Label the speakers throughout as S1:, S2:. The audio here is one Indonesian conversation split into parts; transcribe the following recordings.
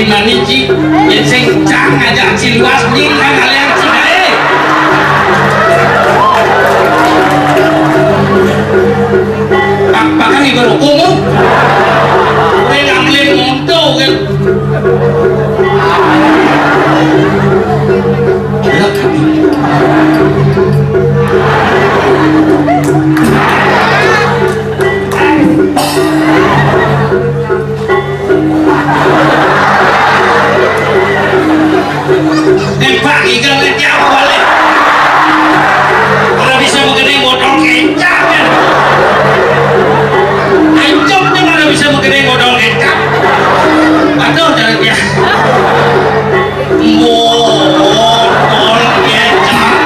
S1: mani ci yang sing cang ngajak ciluas nying kan kalian cidae bahkan ibu umum gue ngambilin moto kan pagi kan jauh balik udah bisa mengenai modal kecap kan ancamnya mana bisa mengenai modal kecap aduh jangan ya modal kecap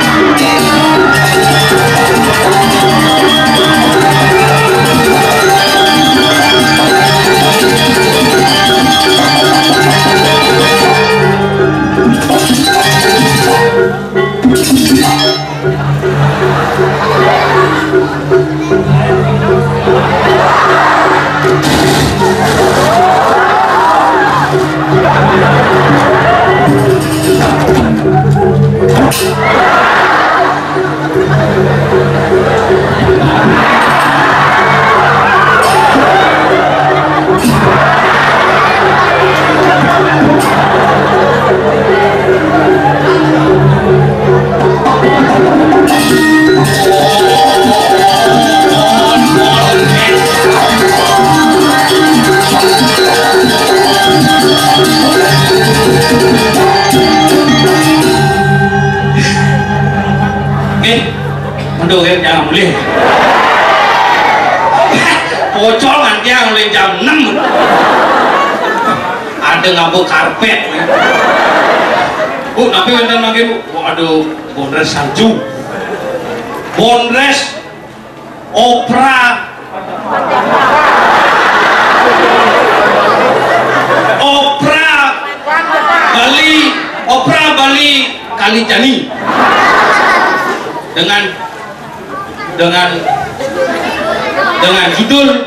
S1: aduh kan jangan boleh bocor nanti yang mulai jam 6 ada ngabuk karpet bu tapi benten lagi bu aduh bondres salju bondres opera Bali Kalijani dengan judul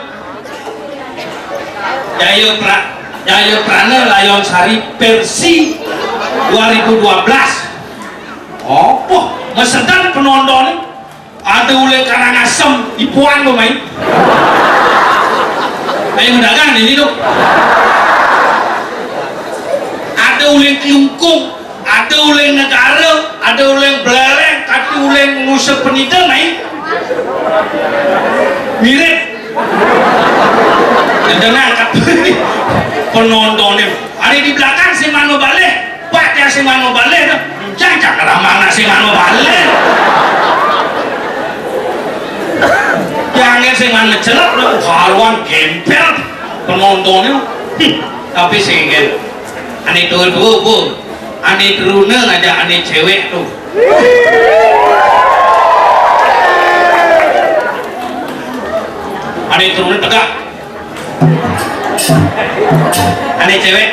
S1: Jaya Prana Layon Sari versi 2012. Oh, mesedan penonton ada oleh Karangasem Ipuan pemain. Ayo mendagang ini tuh. Ada oleh Kelungkung, ada oleh negara, ada oleh belereng, ada oleh ngusir penidang main. Mirip dan angkat penontonnya ada di belakang si Mano balik pak ya si Mano balik jangan ramana si Mano balik jangan si Mano celak haluan gempel penontonnya tapi sehingga aneh dua bu aneh teruna ngajak aneh cewek tuh aneh turun tegak aneh cewek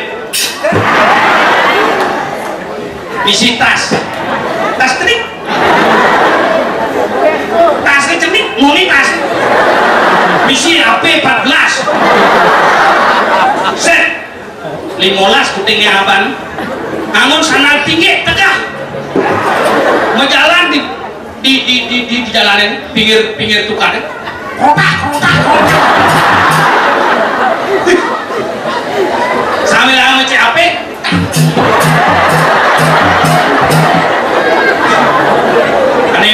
S1: isi tas kenik tasnya cenik nguni tas misi HP 14 set 15 putingnya aban angon sana tinggi tegak menjalan di jalanan pinggir tukar kota sambil sama CAP aneh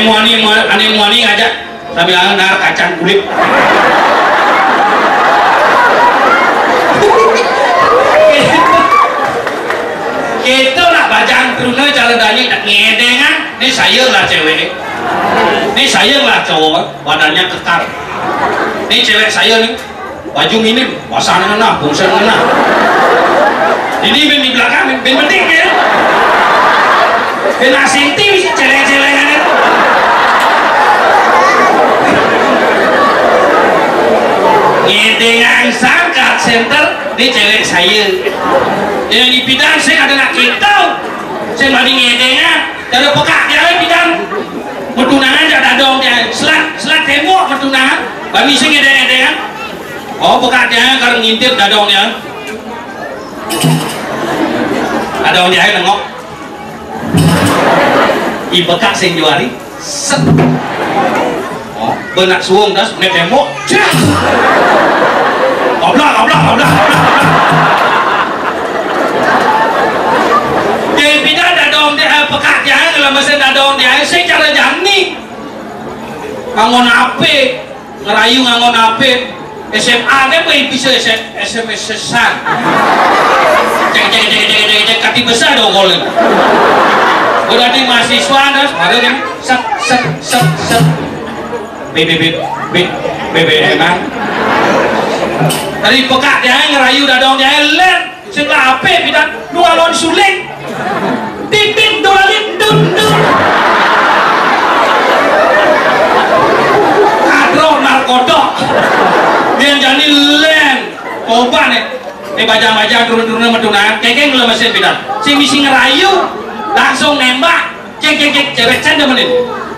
S1: muani ngajak sambil nar kacang kulit gitu lah bajang teruna cara danya tak ngedengan ini saya lah cewek ini saya lah cowok badannya kekar ini cewek saya nih baju minim pasangan nah bungsen nah ini di belakang ben penting ya ben asinti bisa celeng-celengan itu ngedengan sangkat center ini cewek saya yang di bidang saya ada nak kita saya mandi ngedengan ada pekak dia bidang metunangan ada dong dia selat tembok metunangan bami saya ngedengan oh pekak dia karena ngintip dadongnya dadong dia nengok ibekak sing juari set oh benak suung das nek tembok goblok jadi bida dadong dia pekak dia kalau mesin dadong dia secara jani ngangon ape ngerayu ngangon ape SMA kan bisa SMS-an cek kaki besar dong kalau udah di mahasiswa das baru kan set BBM tadi pekak dia ngerayu dadong dia len sehingga apa bidan dua lon suling titik dolin dun kadro narkodok yang jadi len coba nih baca-baca turun-turun metunang kekeng belum mesin bidan si misi ngerayu langsung nembak cek cewek canda menit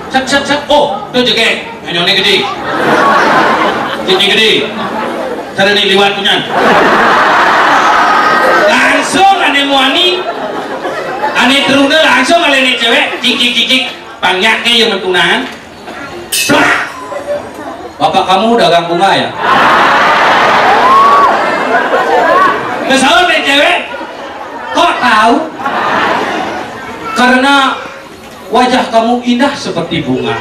S1: set oh tuh juga nyone gede cara nih liwat punya langsung ane muani ane turunnya langsung kali nih cewek cik panggaknya yang metunang bapak kamu dagang bunga ya kesalahan nih cewek kok tahu karena wajah kamu indah seperti bunga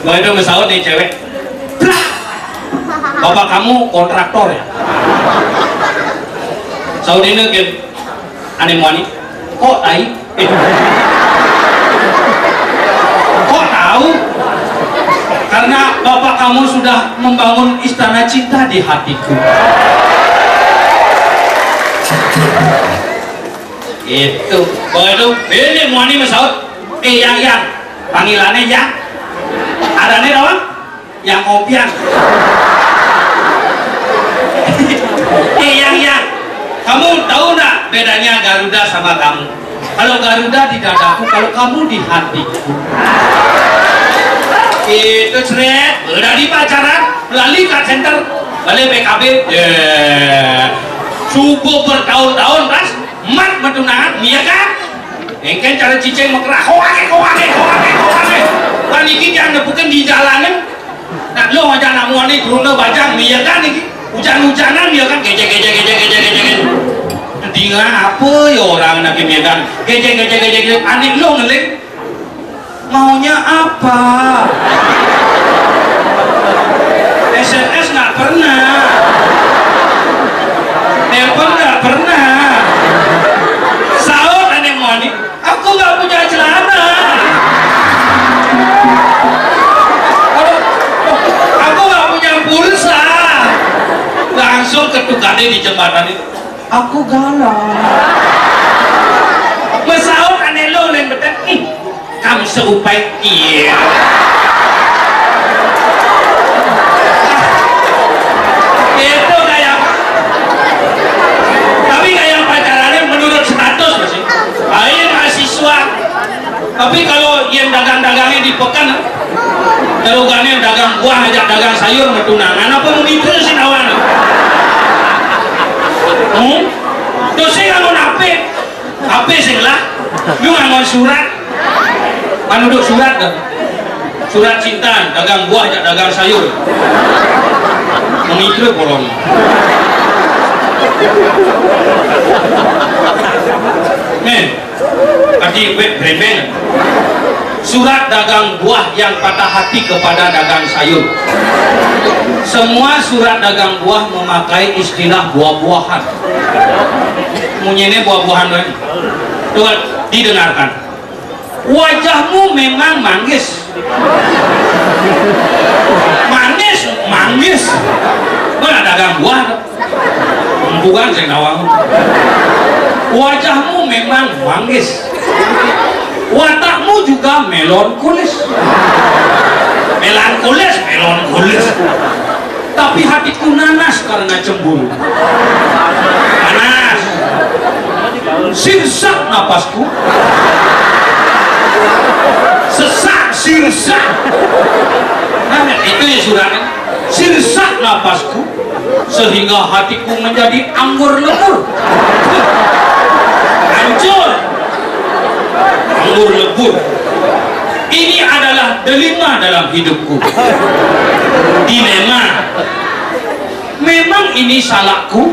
S1: gak itu kesalahan nih cewek bapak kamu kontraktor ya sahut ini kan aneh muani kok kok tahu karena bapak kamu sudah membangun istana cinta di hatiku itu kalau itu ini muani mesahut yang panggilannya yang ada nih doang yang opiang yang kamu tahu nggak bedanya Garuda sama kamu kalau Garuda di dadaku kalau kamu di hatiku itu seret udah di pacaran melalui call center balik PKB subuh bertahun-tahun kas mat metunangan iya kan engken cara cicing mekerah kowane kan ini jangan bukan di jalanan nah lo aja namuan ini turunnya bajang iya kan ini hujan-hujanan iya kan gejek tinggal apa ya orang nak Medan gejek anik lo ngelik maunya apa SMS nggak pernah telepon nggak pernah sahur aneh moni aku nggak punya celana aku nggak punya pulsa langsung ketukannya di jembatan itu aku galau mesahut aneh lo yang betul kamu seupai iya itu kayak tapi kayak pacarannya menurut status masih ayo mahasiswa tapi kalau yang dagang-dagangnya di pekan dagangannya dagang buah ajak dagang sayur metunangan apa mau diterusin awan terus saya ngangon HP sih lah lu ngangon surat kan duduk surat kan surat cinta dagang buah ajak dagang sayur mengikut kolom men arti brembeng surat dagang buah yang patah hati kepada dagang sayur semua surat dagang buah memakai istilah buah-buahan munyene buah-buahan lagi coba didengarkan wajahmu memang manggis mana dagang buah bukan saya nawang wajahmu memang manggis watakmu juga melankolis tapi hatiku nanas karena cemburu panas sirsak napasku sesak sirsak nah itu ya suratnya sirsak napasku sehingga hatiku menjadi anggur lebur. Hancur. Anggur lebur. Ini adalah dilema dalam hidupku. Dilema. Memang ini salahku.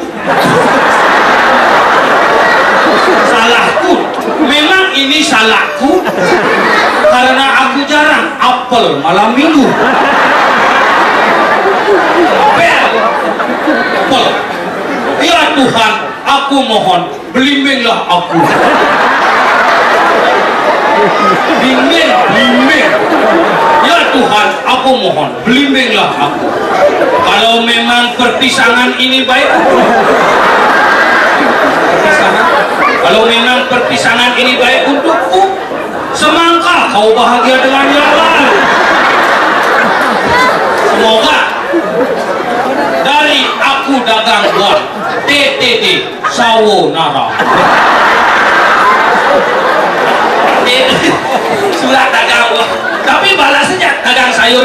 S1: Salahku. Memang ini salahku. Karena aku jarang apel malam minggu. Apel. Ya Tuhan, aku mohon, bimbinglah aku. Bimbing. Ya Tuhan, aku mohon, bimbinglah aku. Kalau memang perpisahan ini baik, kalau memang perpisahan ini baik untukku, semangka kau bahagia dengan yang lain. Semoga dari aku dagang buat TTD Sawonara. Surat dagang buat, tapi balasnya dagang sayur.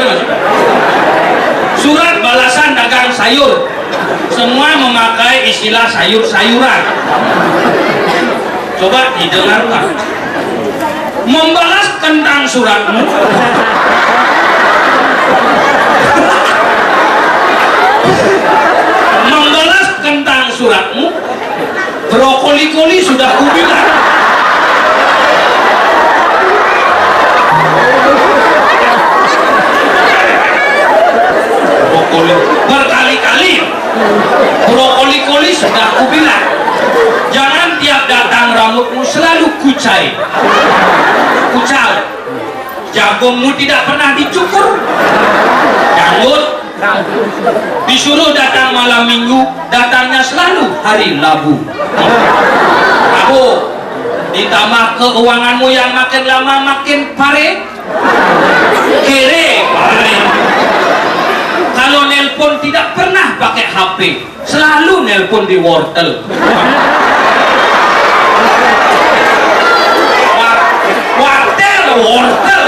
S1: Surat balasan dagang sayur, semua memakai istilah sayur-sayuran. Coba didengarkan. Membalas tentang suratmu, membalas tentang suratmu, brokoli-koli sudah kubilang. Brokoli berkali-kali, brokoli-koli sudah kubilang. Jangan tiap datang rambutmu selalu kucai. Jagungmu tidak pernah dicukur. Janggut disuruh datang malam minggu, datangnya selalu hari Rabu. Ditambah keuanganmu yang makin lama makin pare. Kalau nelpon tidak pernah pakai HP, selalu nelpon di wortel. Wortel.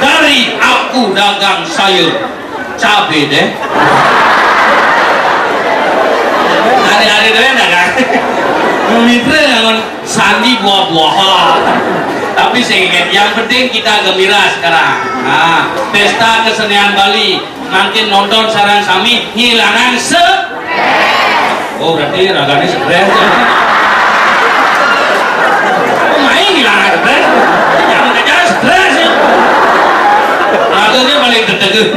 S1: Dari aku dagang sayur cabe deh. Hari-hari deh dagang mitra dengan sandi buah-buahan. Tapi saya ingat, yang penting kita gembira sekarang. Pesta kesenian Bali, makin nonton sarang sami hilangan oh berarti raganya stres. Hilangan stres, jangan aja stres ya. Raganya paling tertegun.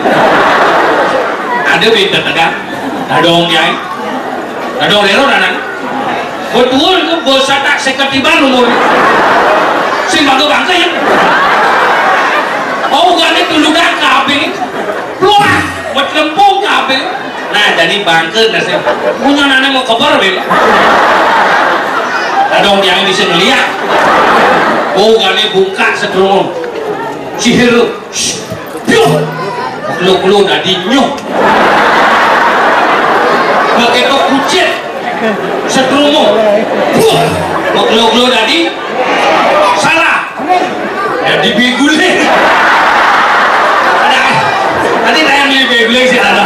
S1: Ada bintang tegang, ada orang yang, ada orang orang. Betul itu bosan tak seketiban umur. Si bangga ya. Oh gak itu ludah kabel, keluar, buat lempung kabel. Nah jadi bangke nasi. Punya nana mau kabar bel. Ada orang yang bisa melihat. Oh gane buka sedurung cihiru lu nadi nyuh begitu kucit sedurung lu nadi salah ya dibiguling tadi saya milih biguling sih ada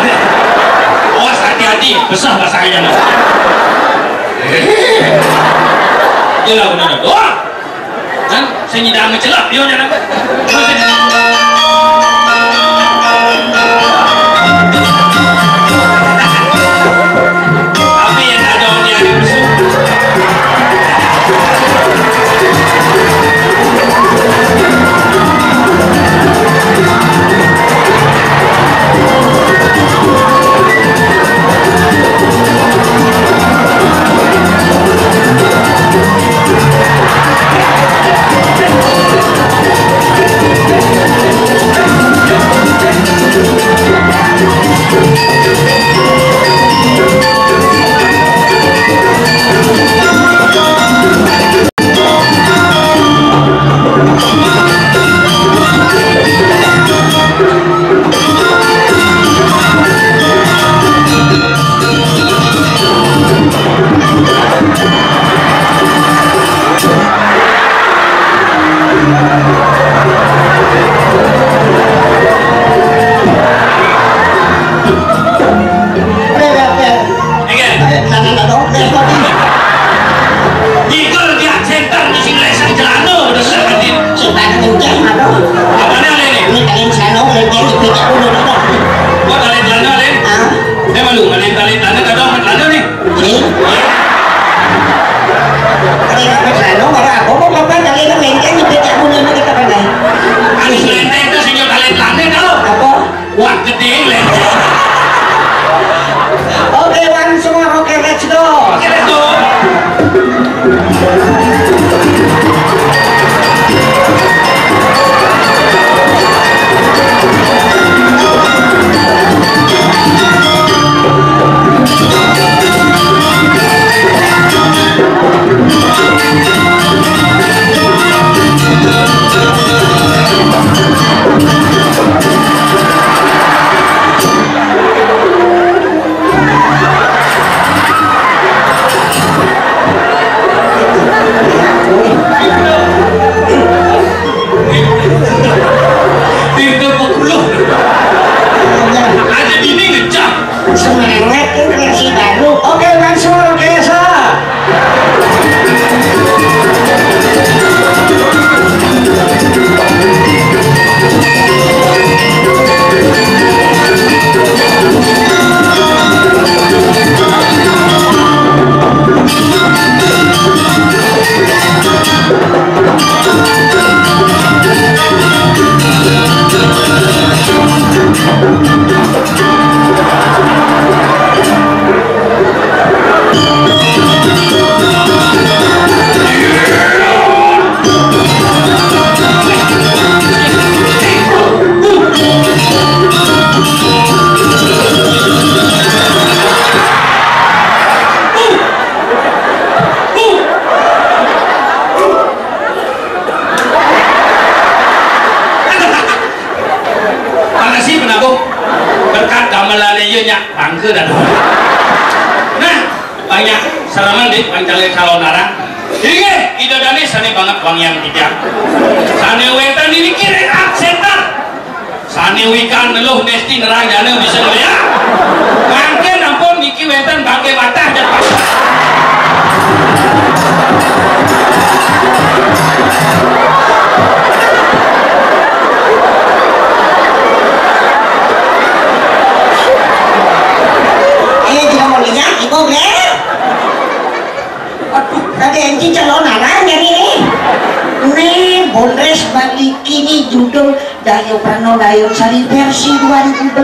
S1: awas hati-hati besar bahasanya jelas benar doang kan saya tidak mencelak dia jangan tapi yang ada orang yang Kok talent lana len? Saya malu ngalin talent lana kadang lana nih.
S2: Kali nak lana marah aku mau apa kali nak lengkeng ni kita punya nak kita pandai.
S1: Kali lenteng itu senyum talent lana kalau.
S2: Apa?
S1: Wah gede lenteng.
S2: Oke, one semua oke, let's go.
S1: Oke, let's go.
S2: Semangat tuh kreasi baru. Oke, langsung oke sah. Bangke dan nah banyak saraman deh pancale kalau narang ini ida dani sani banget bang yang tidak sani wetan ini kiri aksentar sani wikan neluh nesti nerang jana bisa ya bangke nampun niki wetan bangke batah jalan tadi anjing calon narang yang ini nih Bonres balik kini judul Dayo Prano Dayo Sari versi 2011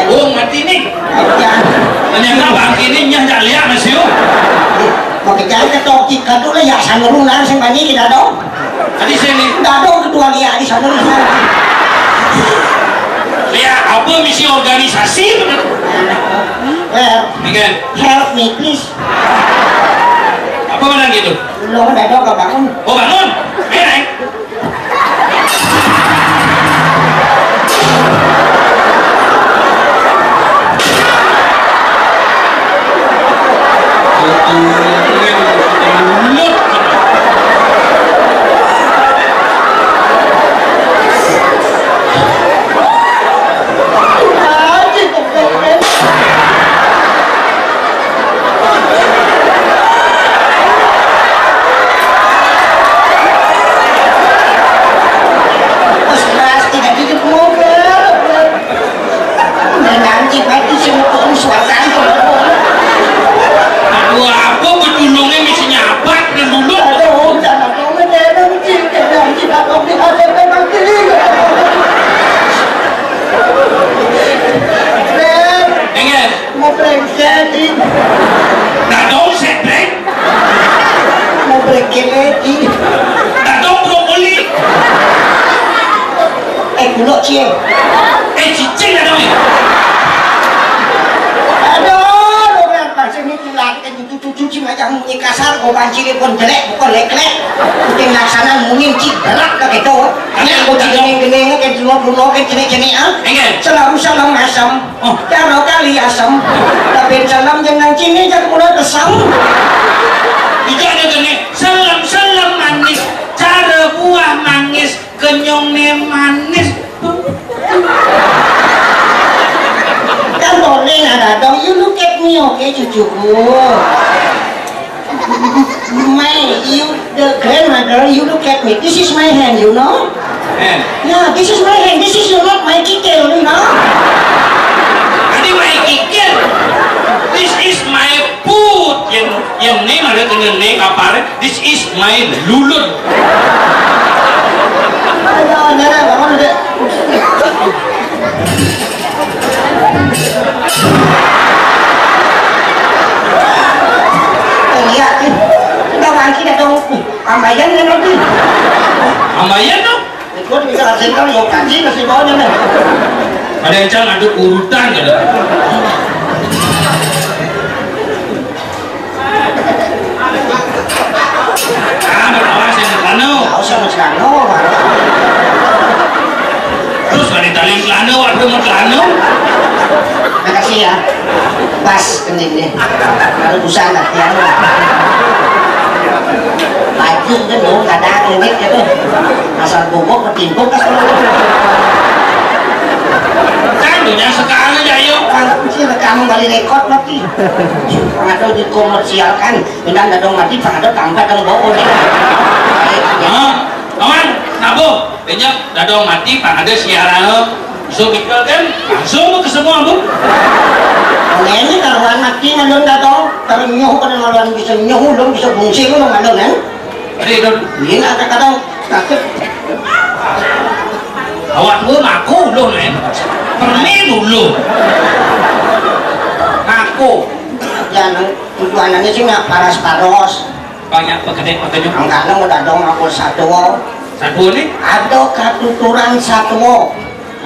S2: oh mati nih ternyata bang ini nyah lihat mas yuk pakai jalan ke toki kado lah ya sanurung lah yang banyak kita dong tadi sini dado kedua lihat di sana lihat apa misi organisasi well help me please apa mana gitu lo dado ke bangun oh bangun ayo bulok cie cicing ada nih aduh lo kan pasir ini lagi kan cucu macam mungkin kasar kau pancing pun jelek bukan lek-lek mungkin laksana mungkin cik galak ke gitu ini aku cik-geng-geng ke dua puluh ke jenik-jenik salam asam cara kali asam tapi salam jangan cini jangan mulai kesam itu ada gini salam manis cara buah manis kenyongnya manis kan boleh ada dong you look at me okay cucuku the grandmother, you look at me. This is my hand, you know?
S1: Hand?
S2: Yeah, this is my hand. This is not my kikil, you know?
S1: Ini my kikil. This is my foot. Yang ini ada kena kapal. This is my lulut.
S2: Ayo, nana, bangun udah. Lihat, kita bangkit dong. Ambayan kan nanti.
S1: Ambayan dong.
S2: Ikut bisa langsung kan, yuk kaji masih bawahnya nih.
S1: Ada yang jangan ada urutan kan? Awas yang kelano.
S2: Usah kelano.
S1: Terus kan ditali kelano, waktu mau kelano.
S2: Makasih ya. Pas kening nih. Kalau busana latihan. Baju kan dong kadang limit gitu. Asal bobok ketimpuk kas
S1: kan dunia sekarang aja yuk.
S2: Sih kamu balik rekod nanti. Pengado dikomersialkan. Benar nggak dong mati pengado tambah dong bawa nih.
S1: Kawan, nabo, banyak dadong mati pengado siaran. So mikir kan langsung ke semua bu.
S2: Ini karuan mati ngalun dadong. Kalau nyoh kan ngalun bisa nyoh dong bisa bungsi dong ngalun kan.
S1: Ada dong.
S2: Ini ada kadang takut.
S1: Awak lu ngaku dong nen. Perni dulu. Ngaku.
S2: Jangan tujuannya sih nggak paras-paros.
S1: Banyak pekerjaan
S2: Enggak nang udah dong aku satu.
S1: Satu nih.
S2: Ada katuturan satu.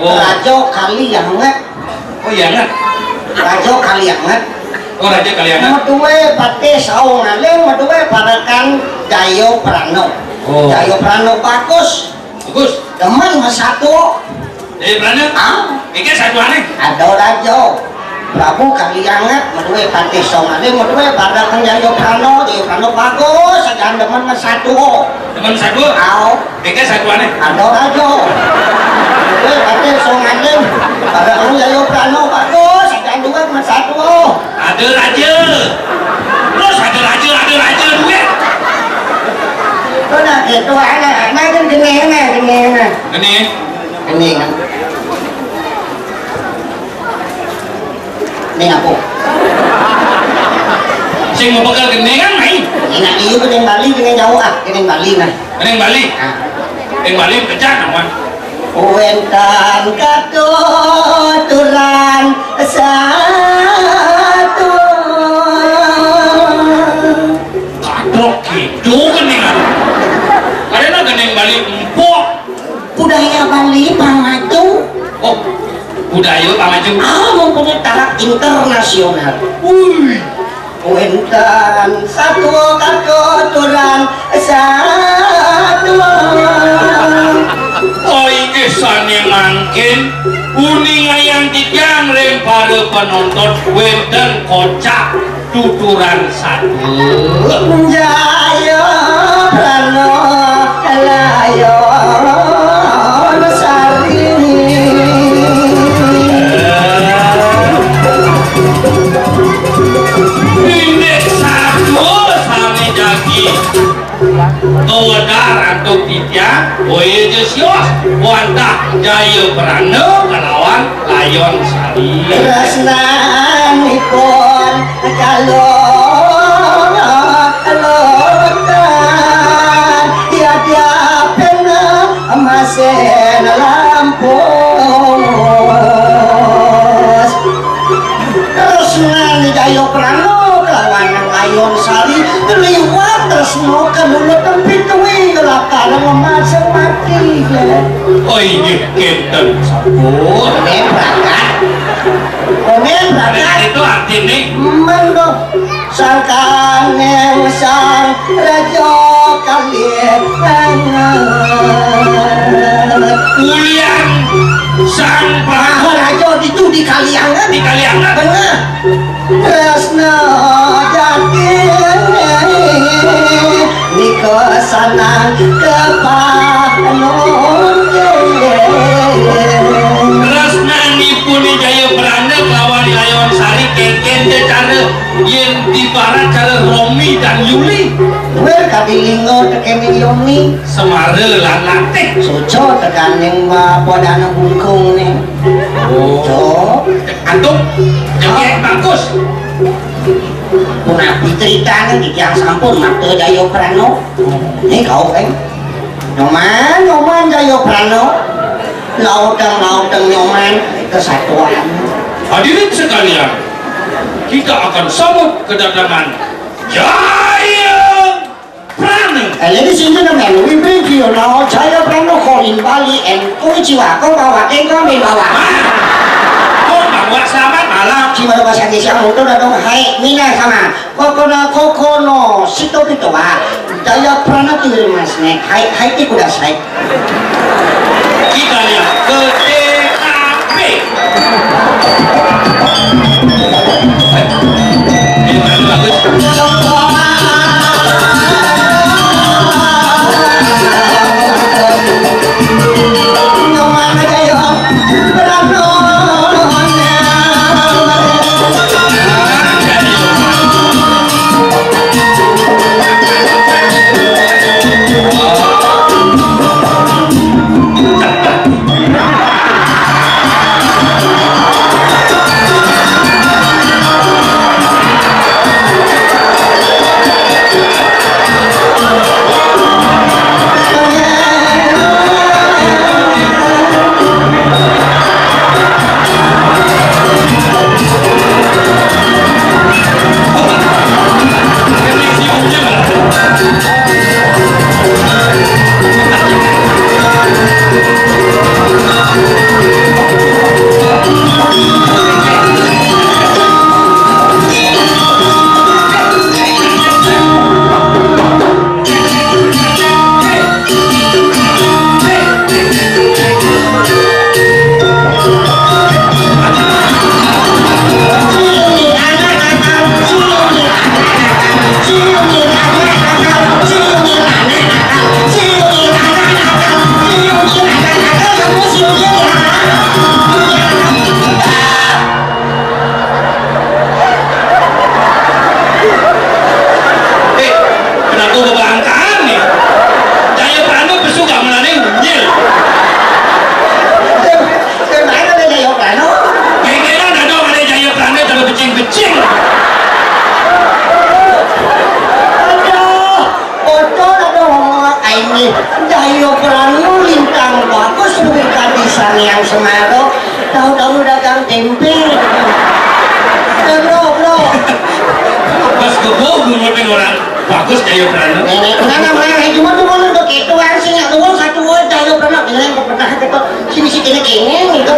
S2: Rajo kali yang nget.
S1: Oh iya nggak?
S2: Rajo kali yang nget.
S1: Oh raja kalian nggak?
S2: Madue pati saung ngaleng madue parakan Jayo Prano.
S1: Oh.
S2: Jayo Prano bagus.
S1: Bagus.
S2: Teman mas satu.
S1: Jadi berani? Ini satu aneh.
S2: Ada Rajo. Prabu kali yang nget. Madue pati saung ngaleng madue parakan Jayo Prano. Jayo Prano bagus. Ada teman mas satu.
S1: Teman satu? Ini satu aneh.
S2: Ada Rajo. Madue pati saung ngaleng parakan Jayo Prano bagus. Ada dua mas satu.
S1: Ada raja. Terus ada raja duit.
S2: Có là thiệt tôi hỏi là mấy cái nghe nè.
S1: Ini.
S2: Ini apa?
S1: Sing mau bekal gini kan main.
S2: Ini nak iyo ke Bali dengan jauh ke Bali nah.
S1: Ini Bali. Ini Bali pecah nawan.
S2: Wentan katuturan satu.
S1: Katrok gitu kan nih kan. Karena geneng Bali empuk.
S2: Budaya Bali pamaju.
S1: Oh, budaya pamaju.
S2: Mempunyai taraf internasional. Wentan satu katuturan satu.
S1: Oh ini sani mangkin uning ayang dijang lempar penonton wenten kocak tuturan satu.
S2: Jaya Prano Layo Sari.
S1: Ini satu sani jagi kewadar atau tidak boleh jesios wantah Jaya Prano kelawan Layon Sari.
S2: Tresnanipun kalotan yadyapen masen lampus. Tresnan Jaya Prano kelawan Layon Sari liwat tresno kemulut tempituwi kelakaran memasak mati.
S1: Oh ini kenten sabun.
S2: Omen berangkat
S1: Itu artinya
S2: mendok sangkane sang raja kalian
S1: Ulian sang prabu
S2: raja itu di Kaliangan bener Tresna jati di kesana kepanon
S1: Resnanipun Jaya Prana kawan Layon Sari keken cara yang di barat cara Romi dan Yuli.
S2: kadilingo tekene yomi
S1: semare lan latih
S2: sojo tekaning padana bungkung nih
S1: oh antuk yang bagus
S2: punah diceritanya di tiang sampun Makte Jayo Prano ini kau kan nyoman Jayo Prano lauteng nyoman kesatuan
S1: hadirin sekalian kita akan sambut kedatangan Jayo Prano.
S2: Ladies and gentlemen, we bring to you now Jayo Prano calling Bali and konnichiwa. Kau bawa kau bawa.
S1: Kau bawa selamat malam.
S2: Cuma bahasa Indonesia untuk datang hai mina sama. Koko no sito pito wa. Jayo Prano tinggal mas nek. Hai ti kudasai.
S1: Kita lihat ke TKP. Ini bagus.
S2: Jayo Prano lintang bagus memberikan desain yang semaro tahu-tahu dagang tempe bro
S1: Mas kebo ngomongin orang bagus Jayo Prano
S2: nenek namanya cuma tuh mau begitu sih nggak tuh satu Jayo Prano bilang pernah ketemu sini kene gitu